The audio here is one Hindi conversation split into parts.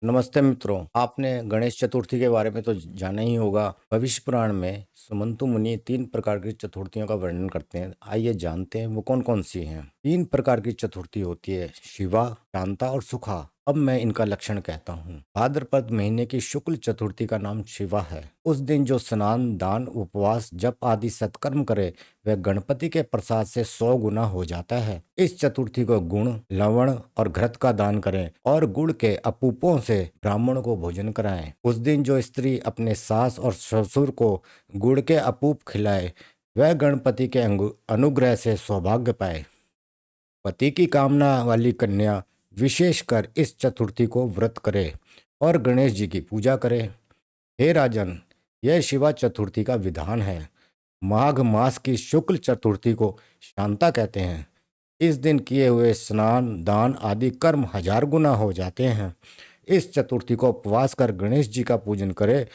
नमस्ते मित्रों, आपने गणेश चतुर्थी के बारे में तो जाना ही होगा। भविष्य पुराण में सुमंतु मुनि 3 प्रकार की चतुर्थियों का वर्णन करते हैं। आइए जानते हैं वो कौन-कौन सी हैं। 3 प्रकार की चतुर्थी होती है, शिवा, शांता और सुखा। अब मैं इनका लक्षण कहता हूँ। भाद्रपद महीने की शुक्ल चतुर्थी का नाम शिवा है। उस दिन जो स्नान, दान, उपवास, जप आदि सत्कर्म करे वह गणपति के प्रसाद से 100 गुना हो जाता है। इस चतुर्थी को गुण, लवण और घृत का दान करें और गुड़ के अपूपों से ब्राह्मण को भोजन कराएं। उस दिन जो स्त्री अपने सास और ससुर को गुड़ के अपूप खिलाए वह गणपति के अनुग्रह से सौभाग्य पाए। पति की कामना वाली कन्या विशेषकर इस चतुर्थी को व्रत करे और गणेश जी की पूजा करे। हे राजन, यह शिवा चतुर्थी का विधान है। माघ मास की शुक्ल चतुर्थी को शांता कहते हैं। इस दिन किए हुए स्नान, दान आदि कर्म 1000 गुना हो जाते हैं। इस चतुर्थी को उपवास कर गणेश जी का पूजन करें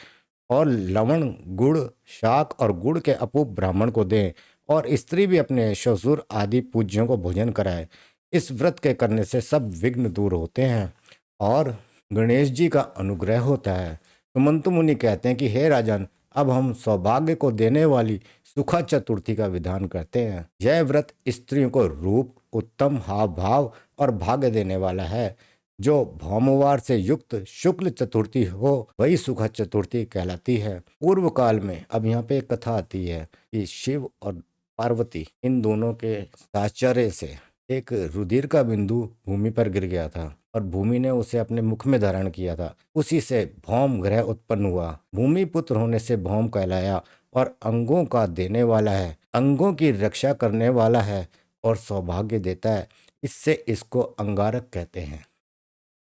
और लवण, गुड़, शाक और गुड़ के अपूप ब्राह्मण को दें और स्त्री भी अपने ससुर आदि पूज्यों को भोजन कराए। इस व्रत के करने से सब विघ्न दूर होते हैं और गणेश जी का अनुग्रह होता है। सुमंतु मुनि कहते हैं कि हे राजन, अब हम सौभाग्य को देने वाली सुखा चतुर्थी का विधान करते हैं। यह व्रत स्त्रियों को रूप, उत्तम हाव भाव और भाग्य देने वाला है। जो भौमवार से युक्त शुक्ल चतुर्थी हो वही सुखा चतुर्थी कहलाती है। पूर्व काल में, अब यहाँ पे एक कथा आती है कि शिव और पार्वती इन दोनों के साहचर्य से एक रुधिर का बिंदु भूमि पर गिर गया था और भूमि ने उसे अपने मुख में धारण किया था। उसी से भौम ग्रह उत्पन्न हुआ। भूमि पुत्र होने से भौम कहलाया और अंगों का देने वाला है, अंगों की रक्षा करने वाला है और सौभाग्य देता है। इससे इसको अंगारक कहते हैं।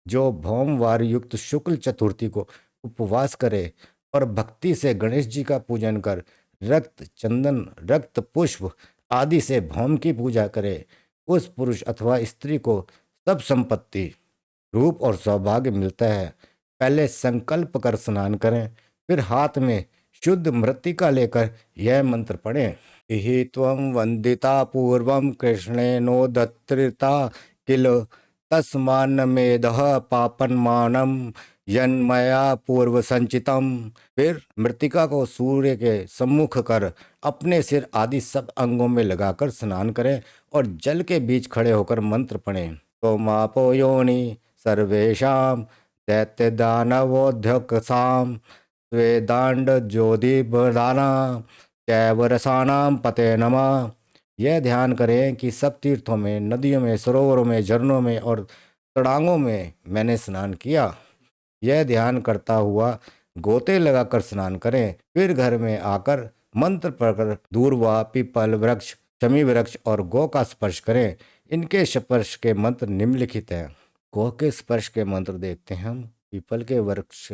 जो भौमवार युक्त शुक्ल चतुर्थी को उपवास करे और भक्ति से गणेश जी का पूजन कर रक्त, चंदन, रक्त पुष्प आदि से भौम की पूजा करे, उस पुरुष अथवा स्त्री को सब संपत्ति, रूप और सौभाग्य मिलता है। पहले संकल्प कर स्नान करें, फिर हाथ में शुद्ध मृत्तिका लेकर यह मंत्र पढ़ें। हि त्वं वंदिता पूर्वं कृष्णेनो दत्तृता किल तस्मान्नमेदः पापन्मानं यन्मया पूर्व संचितम। फिर मृतिका को सूर्य के सम्मुख कर अपने सिर आदि सब अंगों में लगाकर स्नान करें और जल के बीच खड़े होकर मंत्र पढ़ें। तो मापो योनि सर्वेशाम दैत्य दानवोध्यक्षाम वेदांड ज्योति बदाना कैवरसानाम पते नमः। यह ध्यान करें कि सब तीर्थों में, नदियों में, सरोवरों में, झरनों में और तड़ांगों में मैंने स्नान किया। यह ध्यान करता हुआ गोते लगाकर स्नान करें। फिर घर में आकर मंत्र पढ़कर दूर्वा, पीपल वृक्ष, शमी वृक्ष और गौ का स्पर्श करें। इनके स्पर्श के मंत्र निम्नलिखित हैं। गौ के स्पर्श के मंत्र देखते हैं हम। पीपल के वृक्ष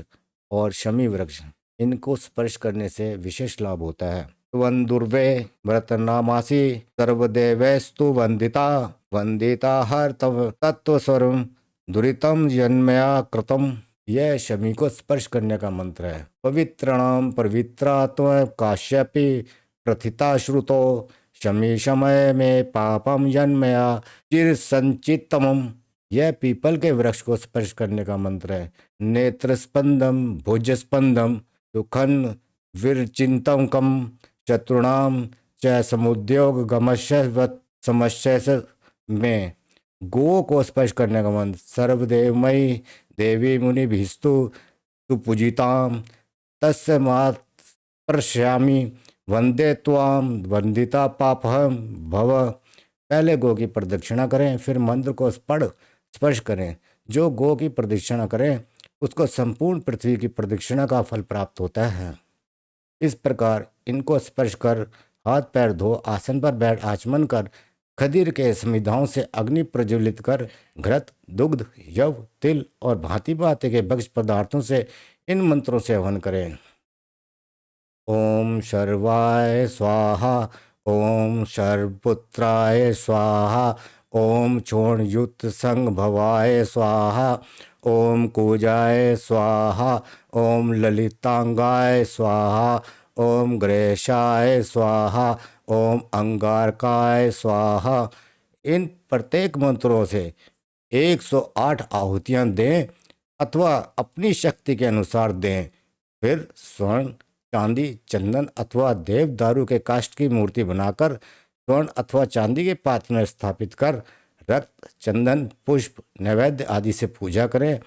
और शमी वृक्ष, इनको स्पर्श करने से विशेष लाभ होता है। वंदुर्वे व्रतनामासी सर्वदेवैस्तु वंदिता वंदिता हर तव तत्वस्वरूप दुरितम जन्मया कृतम। यह शमी को स्पर्श करने का मंत्र है। पवित्रणाम पवित्रात्म काश्यपि प्रथिता श्रुतो शमी समय में पापम जन्मया चिर संचितम। यह पीपल के वृक्ष को स्पर्श करने का मंत्र है। नेत्र स्पंदम भुज स्पंदम दुखन विरचिंतकम चतुर्णाम च समुद्योग गमश्यवत समस्या में। गो को स्पर्श करने का मंत्र सर्वदेवमयी देवी मुनि भीस्तु सुपूजिताम तस्य मात प्रश्यामी वंदे त्वाम वंदिता पापहम भव। पहले गो की प्रदक्षिणा करें, फिर मंत्र को स्पर्श करें। जो गो की प्रदक्षिणा करें उसको संपूर्ण पृथ्वी की प्रदक्षिणा का फल प्राप्त होता है। इस प्रकार इनको स्पर्श कर हाथ पैर धो आसन पर बैठ आचमन कर खदीर के समिधाओं से अग्नि प्रज्वलित कर घृत, दुग्ध, यव, तिल और भांति भांति के भक्ष पदार्थों से इन मंत्रों से हवन करें। ओम शर्वाय स्वाहा, ओम शर्वपुत्राय स्वाहा, ओम क्षोणयुक्त संग भवाय स्वाहा, ओम कूजाय स्वाहा, ओम ललितांगाय स्वाहा, ओम ग्रेशाय स्वाहा, ओम अंगारकाय स्वाहा। इन प्रत्येक मंत्रों से 108 आहुतियां दें अथवा अपनी शक्ति के अनुसार दें। फिर स्वर्ण, चांदी, चंदन अथवा देवदारू के काष्ठ की मूर्ति बनाकर स्वर्ण अथवा चांदी के पात्र में स्थापित कर रक्त, चंदन, पुष्प, नैवेद्य आदि से पूजा करें।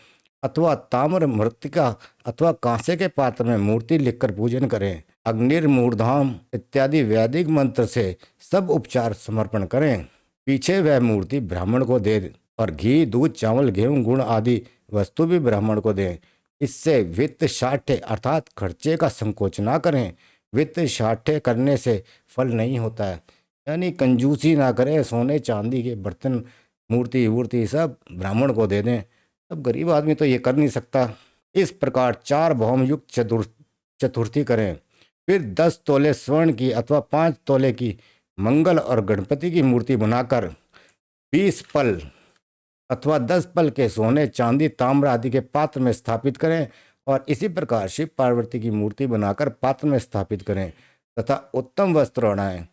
अथवा ताम्र, मृत्तिका अथवा कांसे के पात्र में मूर्ति लिखकर पूजन करें। अग्निर्मूर्धाम इत्यादि वैदिक मंत्र से सब उपचार समर्पण करें। पीछे वह मूर्ति ब्राह्मण को दे और घी, दूध, चावल, गेहूं, गुड़ आदि वस्तु भी ब्राह्मण को दें। इससे वित्त शाठ्य अर्थात खर्चे का संकोच ना करें। वित्त शाठ्य करने से फल नहीं होता है, यानी कंजूसी ना करें। सोने चांदी के बर्तन, मूर्ति वूर्ति सब ब्राह्मण को दे दें। अब गरीब आदमी तो ये कर नहीं सकता। इस प्रकार 4 भौम युक्त चतुर्थी करें। फिर 10 तोले स्वर्ण की अथवा 5 तोले की मंगल और गणपति की मूर्ति बनाकर 20 पल अथवा 10 पल के सोने, चांदी, ताम्र आदि के पात्र में स्थापित करें और इसी प्रकार शिव पार्वती की मूर्ति बनाकर पात्र में स्थापित करें तथा उत्तम वस्त्र ओढ़ाएं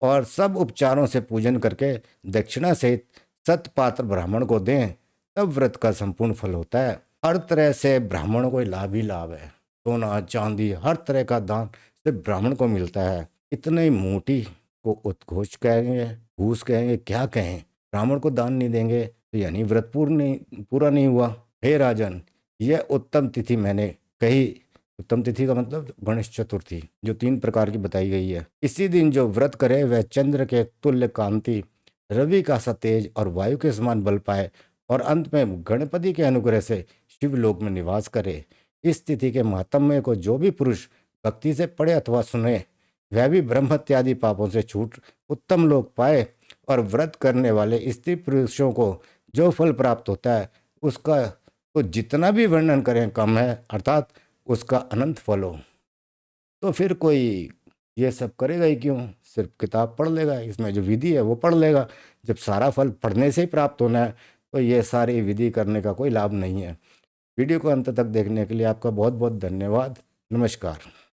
और सब उपचारों से पूजन करके दक्षिणा सहित 7 पात्र ब्राह्मण को दें। तब व्रत का संपूर्ण फल होता है। हर तरह से ब्राह्मणों को लाभ ही लाभ है। सोना, चांदी, हर तरह का दान सिर्फ ब्राह्मण को मिलता है। इतने मोटी को उद्घोष कहेंगे, घूस कहेंगे, क्या कहें, ब्राह्मण को दान नहीं देंगे तो यानी व्रत पूरा नहीं हुआ। हे राजन, यह उत्तम तिथि मैंने कही। उत्तम तिथि का मतलब गणेश चतुर्थी, जो 3 प्रकार की बताई गई है। इसी दिन जो व्रत करे वह चंद्र के तुल्य कांति, रवि का सा तेज और वायु के समान बल पाए और अंत में गणपति के अनुग्रह से शिवलोक में निवास करे। इस तिथि के महात्म्य को जो भी पुरुष भक्ति से पढ़े अथवा सुने, वह भी ब्रह्म इत्यादि पापों से छूट उत्तम लोक पाए। और व्रत करने वाले स्त्री पुरुषों को जो फल प्राप्त होता है उसका तो जितना भी वर्णन करें कम है, अर्थात उसका अनंत फल हो। तो फिर कोई ये सब करेगा ही क्यों, सिर्फ किताब पढ़ लेगा, इसमें जो विधि है वो पढ़ लेगा। जब सारा फल पढ़ने से ही प्राप्त होना है तो ये सारी विधि करने का कोई लाभ नहीं है। वीडियो को अंत तक देखने के लिए आपका बहुत बहुत धन्यवाद। नमस्कार।